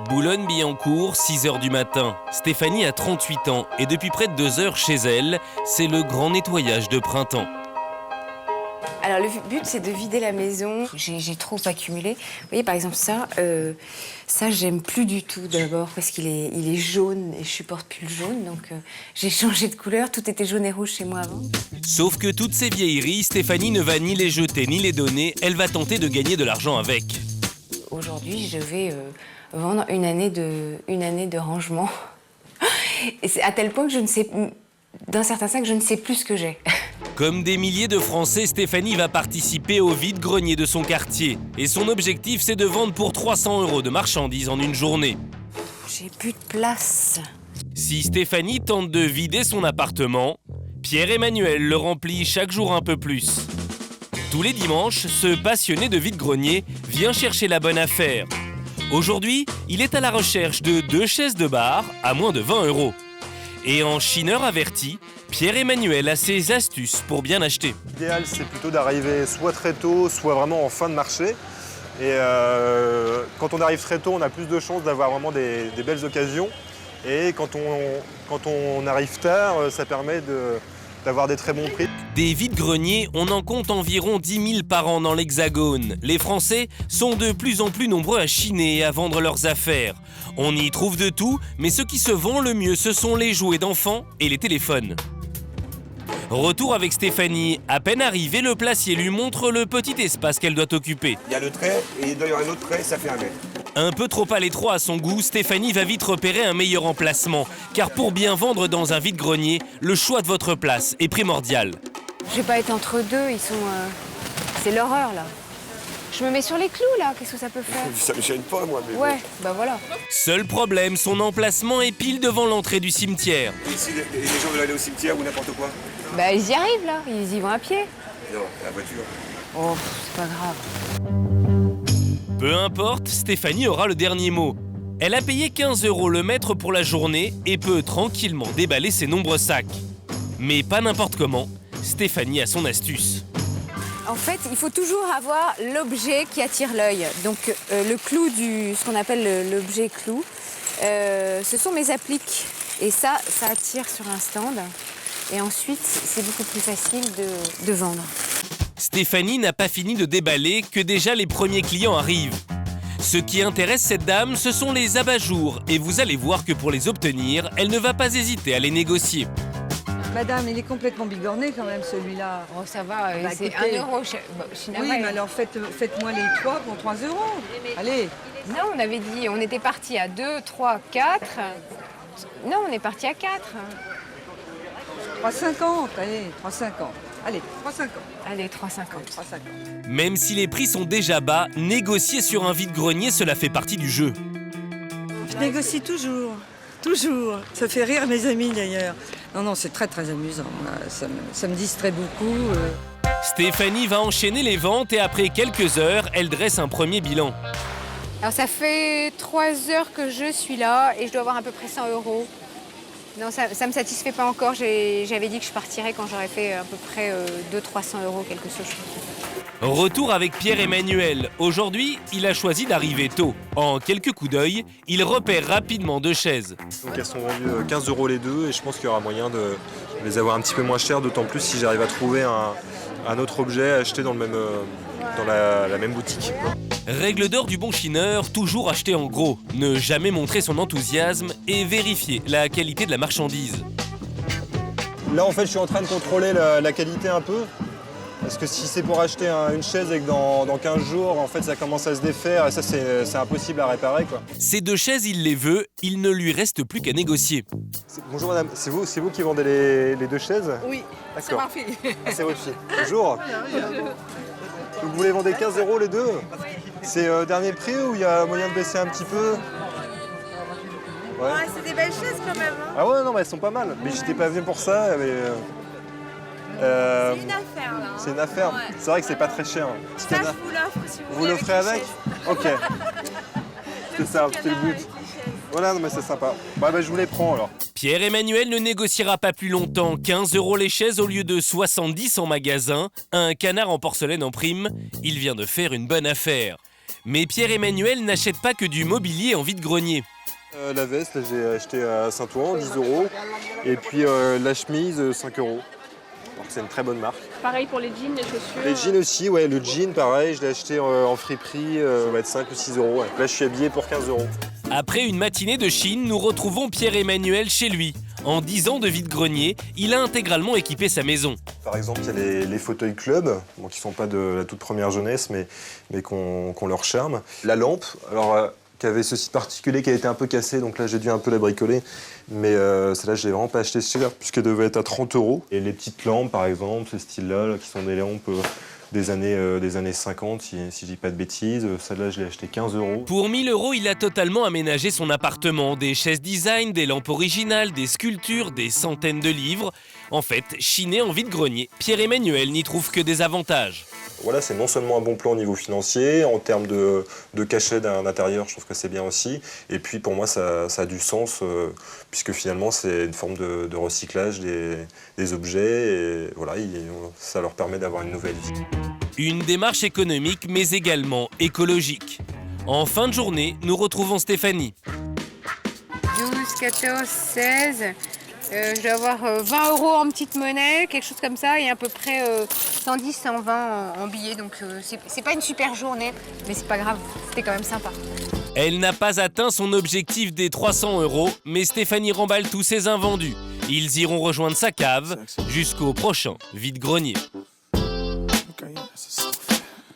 Boulogne-Billancourt, 6h du matin. Stéphanie a 38 ans et depuis près de 2 heures chez elle, c'est le grand nettoyage de printemps. Alors le but c'est de vider la maison. J'ai trop accumulé. Vous voyez par exemple ça j'aime plus du tout d'abord parce qu'il est jaune et je supporte plus le jaune. Donc j'ai changé de couleur, tout était jaune et rouge chez moi avant. Sauf que toutes ces vieilleries, Stéphanie ne va ni les jeter ni les donner, elle va tenter de gagner de l'argent avec. Aujourd'hui je vais vendre une année de rangement. Et c'est à tel point que je ne sais, dans certains sacs, je ne sais plus ce que j'ai. Comme des milliers de Français, Stéphanie va participer au vide-grenier de son quartier. Et son objectif, c'est de vendre pour 300 € de marchandises en une journée. J'ai plus de place. Si Stéphanie tente de vider son appartement, Pierre-Emmanuel le remplit chaque jour un peu plus. Tous les dimanches, ce passionné de vide-grenier vient chercher la bonne affaire. Aujourd'hui, il est à la recherche de 2 chaises de bar à moins de 20 €. Et en chineur averti, Pierre-Emmanuel a ses astuces pour bien acheter. L'idéal, c'est plutôt d'arriver soit très tôt, soit vraiment en fin de marché. Et quand on arrive très tôt, on a plus de chances d'avoir vraiment des belles occasions. Et quand on arrive tard, ça permet d'avoir des très bons prix. Des vides-greniers, on en compte environ 10 000 par an dans l'Hexagone. Les Français sont de plus en plus nombreux à chiner et à vendre leurs affaires. On y trouve de tout, mais ce qui se vend le mieux, ce sont les jouets d'enfants et les téléphones. Retour avec Stéphanie. À peine arrivée, le placier lui montre le petit espace qu'elle doit occuper. Il y a le trait et il doit y avoir un autre trait, ça fait 1 mètre. Un peu trop à l'étroit à son goût, Stéphanie va vite repérer un meilleur emplacement. Car pour bien vendre dans un vide-grenier, le choix de votre place est primordial. Je vais pas être entre deux, ils sont... C'est l'horreur là. Je me mets sur les clous là, qu'est-ce que ça peut faire? Ça me gêne pas moi, mais Ouais, bah voilà. Seul problème, son emplacement est pile devant l'entrée du cimetière. bon. Ici, les gens veulent aller au cimetière ou n'importe quoi. Bah ils y arrivent là, ils y vont à pied. Non, la voiture. Oh, c'est pas grave. Peu importe, Stéphanie aura le dernier mot. Elle a payé 15 € le mètre pour la journée et peut tranquillement déballer ses nombreux sacs. Mais pas n'importe comment, Stéphanie a son astuce. En fait, il faut toujours avoir l'objet qui attire l'œil. Donc le clou ce qu'on appelle l'objet clou, ce sont mes appliques. Et ça attire sur un stand. Et ensuite, c'est beaucoup plus facile de vendre. Stéphanie n'a pas fini de déballer que déjà les premiers clients arrivent. Ce qui intéresse cette dame, ce sont les abat-jours. Et vous allez voir que pour les obtenir, elle ne va pas hésiter à les négocier. Madame, il est complètement bigorné quand même celui-là. Oh, ça va, Bah, c'est écoutez, 1 €. Oui, mais alors faites-moi les 3 pour 3 €. Allez. Non, on avait dit, on était parti à 2, 3, 4. Non, on est parti à 4. 3,50, allez, 3,50. Allez, 3,50. Allez, 3,50. 3,50. Même si les prix sont déjà bas, négocier sur un vide-grenier, cela fait partie du jeu. Je négocie toujours. Toujours. Ça fait rire mes amis d'ailleurs. Non, c'est très très amusant. Ça me distrait beaucoup. Stéphanie va enchaîner les ventes et après quelques heures, elle dresse un premier bilan. Alors ça fait 3 heures que je suis là et je dois avoir à peu près 100 €. Non, ça me satisfait pas encore. J'avais dit que je partirais quand j'aurais fait à peu près 200-300 €, quelque chose. Retour avec Pierre-Emmanuel. Aujourd'hui, il a choisi d'arriver tôt. En quelques coups d'œil, il repère rapidement 2 chaises. Donc elles sont vendues 15 € les deux et je pense qu'il y aura moyen de les avoir un petit peu moins chères, d'autant plus si j'arrive à trouver un autre objet acheté dans la même boutique. Règle d'or du bon chineur, toujours acheter en gros. Ne jamais montrer son enthousiasme et vérifier la qualité de la marchandise. Là en fait je suis en train de contrôler la qualité un peu. Parce que si c'est pour acheter une chaise et que dans 15 jours, en fait, ça commence à se défaire et ça, c'est impossible à réparer, quoi. Ces 2 chaises, il les veut, il ne lui reste plus qu'à négocier. Bonjour madame, c'est vous qui vendez les 2 chaises? Oui, c'est D'accord. ma fille. Ah, c'est votre fille. Bonjour. Vous les vendez 15 € les deux? C'est dernier prix ou il y a moyen de baisser un petit peu? Ouais, c'est des belles chaises quand même. Hein. Ah ouais, non, mais elles sont pas mal. Mais j'étais pas venu pour ça, mais... C'est une affaire là. C'est une affaire. Ouais. C'est vrai que c'est pas très cher. Ça, je vous l'offre si vous Vous voulez. l'offrez avec? Ok. C'est ça, c'est le but. Voilà, non mais c'est sympa. Bah, je vous les prends alors. Pierre-Emmanuel ne négociera pas plus longtemps. 15 € les chaises au lieu de 70 en magasin. Un canard en porcelaine en prime. Il vient de faire une bonne affaire. Mais Pierre-Emmanuel n'achète pas que du mobilier en vide-grenier. La veste, là, j'ai acheté à Saint-Ouen, 10 €. Et puis la chemise, 5 €. Donc c'est une très bonne marque. Pareil pour les jeans, les chaussures. Les jeans aussi, ouais, le jean pareil, je l'ai acheté en friperie, ça va être 5 ou 6 €. Ouais. Là je suis habillé pour 15 €. Après une matinée de Chine, nous retrouvons Pierre-Emmanuel chez lui. En 10 ans de vide-grenier, il a intégralement équipé sa maison. Par exemple, il y a les fauteuils club, bon, qui ne sont pas de la toute première jeunesse, mais qu'on leur charme. La lampe, alors qui avait ceci particulier qui a été un peu cassé, donc là j'ai dû un peu la bricoler. Mais celle-là, je l'ai vraiment pas acheté cher, puisqu'elle devait être à 30 €. Et les petites lampes, par exemple, ce style-là, là, qui sont des lampes des années 50, si je dis pas de bêtises. Celle-là, je l'ai acheté 15 €. Pour 1 000 €, il a totalement aménagé son appartement. Des chaises design, des lampes originales, des sculptures, des centaines de livres. En fait, chiné en vide-grenier, Pierre-Emmanuel n'y trouve que des avantages. Voilà, c'est non seulement un bon plan au niveau financier, en termes de cachet d'un intérieur, je trouve que c'est bien aussi. Et puis pour moi, ça a du sens, puisque finalement, c'est une forme de recyclage des objets. Et voilà, ça leur permet d'avoir une nouvelle vie. Une démarche économique, mais également écologique. En fin de journée, nous retrouvons Stéphanie. 12, 14, 16. Je dois avoir 20 € en petite monnaie, quelque chose comme ça, et à peu près 110, 120 en billets. Donc c'est pas une super journée, mais c'est pas grave, c'était quand même sympa. Elle n'a pas atteint son objectif des 300 €, mais Stéphanie remballe tous ses invendus. Ils iront rejoindre sa cave jusqu'au prochain vide-grenier.